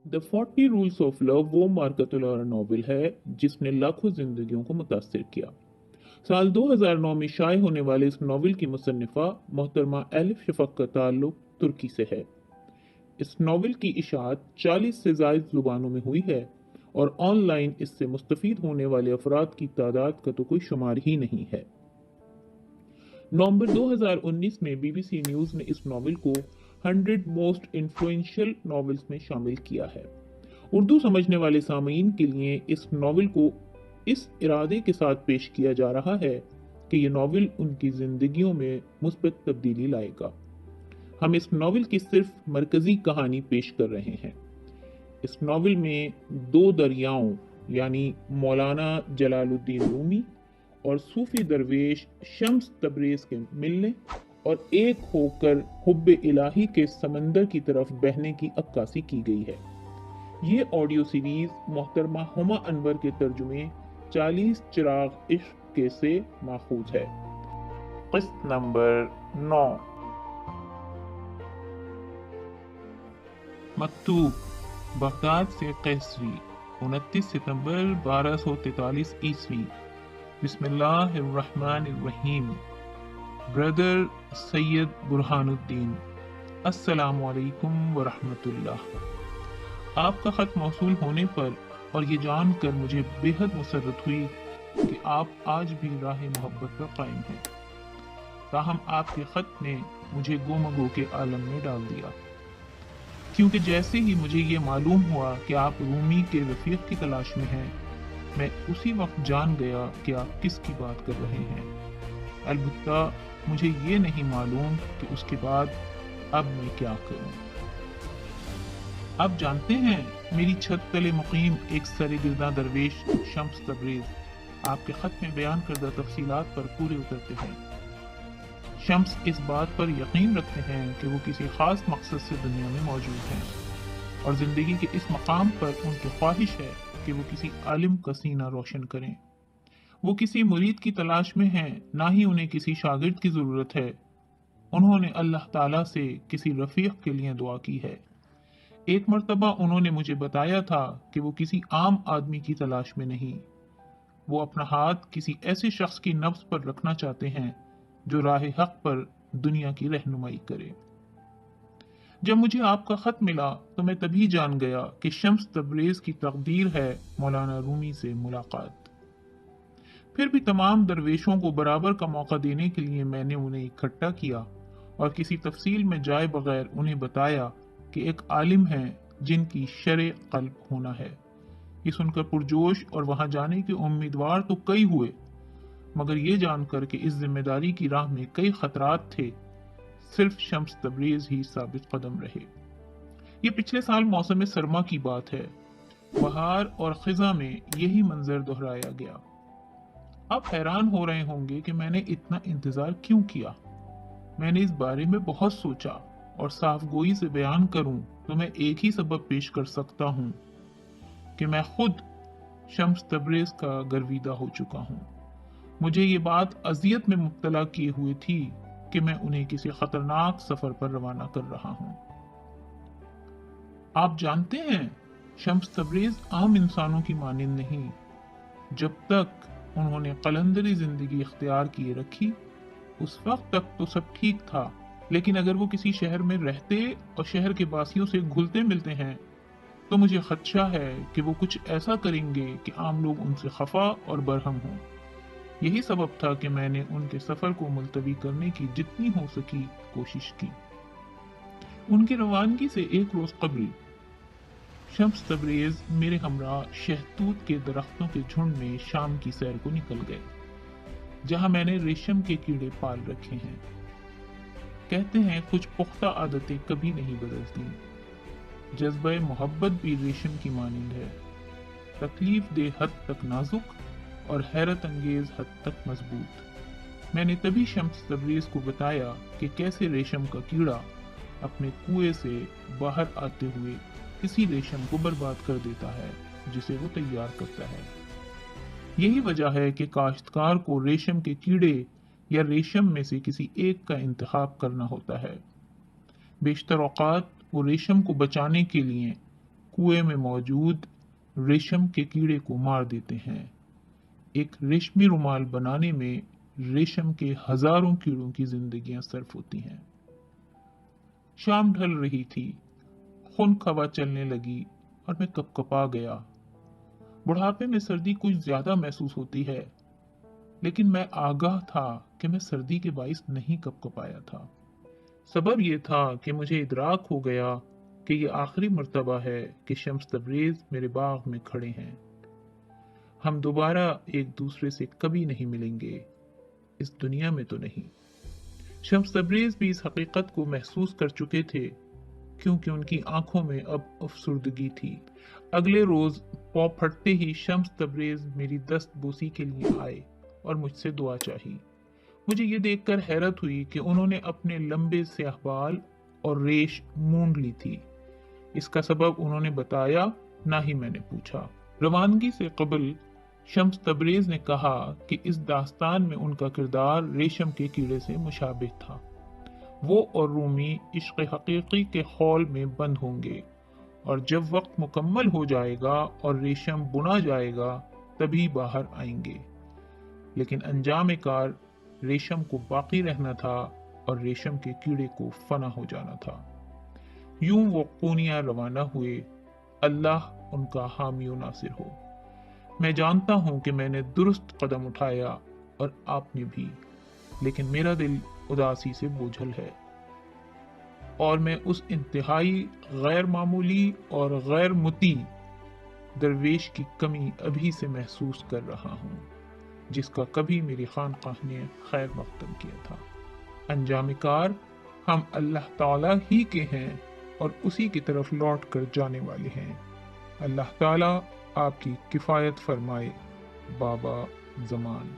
The 40 rules of love वो मार्कतुल्लाह novel है जिसने लाखों जिंदगियों को मुतासिर किया। साल 2009 में शाये होने वाले इस नॉवल की मुसन्निफा मोहतरमा एलिफ शफक का ताल्लुक तुर्की से है। इस नॉवल की इशाअत 40 से ज़ायद ज़ुबानों में हुई है और ऑनलाइन इससे मुस्तफ़ीद होने वाले अफराद की तादाद का तो कोई शुमार ही नहीं है। नवंबर 2019 में बीबीसी न्यूज़ ने इस नॉवल को 100 मोस्ट इन्फ्लुएंशियल नॉवेल्स में शामिल किया है। उर्दू समझने वाले सामीन के लिए इस नॉवल को इस इरादे के साथ पेश किया जा रहा है कि यह नॉवल उनकी जिंदगियों में मुस्बत तब्दीली लाएगा। हम इस नॉवल की सिर्फ मरकजी कहानी पेश कर रहे हैं। इस नॉवल में दो दरियाओं यानी मौलाना जलालुद्दीन रूमी और सूफी दरवेश शम्स तबरेज के मिलने और एक होकर हुब्बे इलाही के समंदर की तरफ बहने की अक्कासी की गई है। ये ऑडियो सीरीज मोहतरमा हुमा अनवर के तर्जुमे 40 चिराग इश्क के से माखूज है। किस्त नंबर 9। मकतूब बगदाद से कैसरी 29 सितंबर 1243 ईस्वी। बिस्मिल्लाहिर्रहमानिर्रहीम। ब्रदर सैयद बुरहानुद्दीन, अस्सलामु अलैकुम व रहमतुल्लाह। आपका ख़त मौसूल होने पर और ये जानकर मुझे बेहद मुसर्रत हुई कि आप आज भी राह मोहब्बत पर कायम हैं। ताहम आपके ख़त ने मुझे गोमगो के आलम में डाल दिया, क्योंकि जैसे ही मुझे ये मालूम हुआ कि आप रूमी के रफ़ीक की तलाश में हैं, मैं उसी वक्त जान गया कि आप किसकी बात कर रहे हैं। अलबत्ता मुझे ये नहीं मालूम कि उसके बाद अब मैं क्या करूं। आप जानते हैं, मेरी छत तले मुकीम एक सरगिर्दा दरवेश शम्स तबरेज आपके खत में बयान करदा तफसीलात पर पूरे उतरते हैं। शम्स इस बात पर यकीन रखते हैं कि वो किसी खास मकसद से दुनिया में मौजूद हैं और जिंदगी के इस मकाम पर उनकी ख्वाहिश है कि वो किसी आलिम का सीना रोशन करें। वो किसी मुरीद की तलाश में हैं, ना ही उन्हें किसी शागिर्द की जरूरत है। उन्होंने अल्लाह ताला से किसी रफीक के लिए दुआ की है। एक मर्तबा उन्होंने मुझे बताया था कि वो किसी आम आदमी की तलाश में नहीं, वो अपना हाथ किसी ऐसे शख्स की नब्ज पर रखना चाहते हैं जो राह हक पर दुनिया की रहनुमाई करे। जब मुझे आपका खत मिला तो मैं तभी जान गया कि शम्स तबरेज की तकदीर है मौलाना रूमी से मुलाकात। फिर भी तमाम दरवेशों को बराबर का मौका देने के लिए मैंने उन्हें इकट्ठा किया और किसी तफसील में जाए बगैर उन्हें बताया कि एक आलिम है जिनकी शरे कल्ब होना है। ये सुनकर पुरजोश और वहां जाने के उम्मीदवार तो कई हुए, मगर ये जानकर कि इस जिम्मेदारी की राह में कई खतरात थे, सिर्फ शम्स तबरेज ही साबित कदम रहे। ये पिछले साल मौसम सरमा की बात है। बहार और खिजा में यही मंजर दोहराया गया। आप हैरान हो रहे होंगे कि मैंने इतना इंतजार क्यों किया। मैंने इस बारे में बहुत सोचा और साफ गोई से बयान करूं तो मैं एक ही सबब पेश कर सकता हूं कि मैं खुद शम्स तबरेज का गर्विदा हो चुका हूं। मुझे ये बात अजियत में मुब्तला किए हुए थी कि मैं उन्हें किसी खतरनाक सफर पर रवाना कर रहा हूं। आप जानते हैं, शम्स तबरेज आम इंसानों की मानिंद नहीं। जब तक उन्होंने कलंदरी जिंदगी इख्तियार किए रखी, उस वक्त तक तो सब ठीक था, लेकिन अगर वो किसी शहर में रहते और शहर के बासियों से घुलते मिलते हैं तो मुझे खदशा है कि वो कुछ ऐसा करेंगे कि आम लोग उनसे खफा और बरहम हों। यही सबब था कि मैंने उनके सफर को मुलतवी करने की जितनी हो सकी कोशिश की। उनकी रवानगी से एक रोज कबल शम्स तबरेज मेरे हमरा शहतूत के दरख्तों के झुंड में शाम की सैर को निकल गए, जहां मैंने रेशम के कीड़े पाल रखे हैं। कहते हैं कुछ पुख्ता आदतें कभी नहीं बदलती। जज्बे मोहब्बत भी रेशम की मानिंद है, तकलीफ दे हद तक नाजुक और हैरत अंगेज हद तक मजबूत। मैंने तभी शम्स तबरेज को बताया कि कैसे रेशम का कीड़ा अपने कुएं से बाहर आते हुए इसी रेशम को बर्बाद कर देता है जिसे वो तैयार करता है। यही वजह है कि काश्तकार को रेशम के कीड़े या रेशम में से किसी एक का इंतखाब करना होता है। बेशतर औकात वो रेशम को बचाने के लिए कुएं में मौजूद रेशम के कीड़े को मार देते हैं। एक रेशमी रुमाल बनाने में रेशम के हजारों कीड़ों की जिंदगियां सर्फ होती हैं। शाम ढल रही थी, खुनक हवा चलने लगी और मैं कपकपा गया। बुढ़ापे में सर्दी कुछ ज्यादा महसूस होती है, लेकिन मैं आगाह था कि मैं सर्दी के बाइस नहीं कपकपाया था। सबब यह था कि मुझे इदराक हो गया कि यह आखिरी मर्तबा है कि शम्स तबरेज मेरे बाग में खड़े हैं। हम दोबारा एक दूसरे से कभी नहीं मिलेंगे, इस दुनिया में तो नहीं। शम्स तबरेज भी इस हकीकत को महसूस कर चुके थे, क्योंकि उनकी आंखों में अब अफसुर्दगी थी। अगले रोज पौ फटते ही शम्स तबरेज मेरी दस्त बोसी के लिए आए और मुझसे दुआ चाही। मुझे ये देखकर हैरत हुई कि उन्होंने अपने लंबे स्याह बाल और रेश मूंड ली थी। इसका सबब उन्होंने बताया, ना ही मैंने पूछा। रवानगी से कबल शम्स तबरेज ने कहा कि इस दास्तान में उनका किरदार रेशम के कीड़े से मुशाबिह था। वो और रूमी इश्क हकीकी के खौल में बंद होंगे और जब वक्त मुकम्मल हो जाएगा और रेशम बुना जाएगा तभी बाहर आएंगे। लेकिन अंजाम कार रेशम को बाकी रहना था और रेशम के कीड़े को फना हो जाना था। यूं वो पूनिया रवाना हुए। अल्लाह उनका हामी और नासिर हो। मैं जानता हूं कि मैंने दुरुस्त कदम उठाया और आपने भी, लेकिन मेरा दिल उदासी से बोझल है और मैं उस इंतहाई गैर मामूली और गैर मुती दरवेश की कमी अभी से महसूस कर रहा हूँ, जिसका कभी मेरी खानकाह ने खैर मकदम किया था। अंजाम कार हम अल्लाह ताला ही के हैं और उसी की तरफ लौट कर जाने वाले हैं। अल्लाह ताला आपकी किफ़ायत फरमाए। बाबा ज़मान।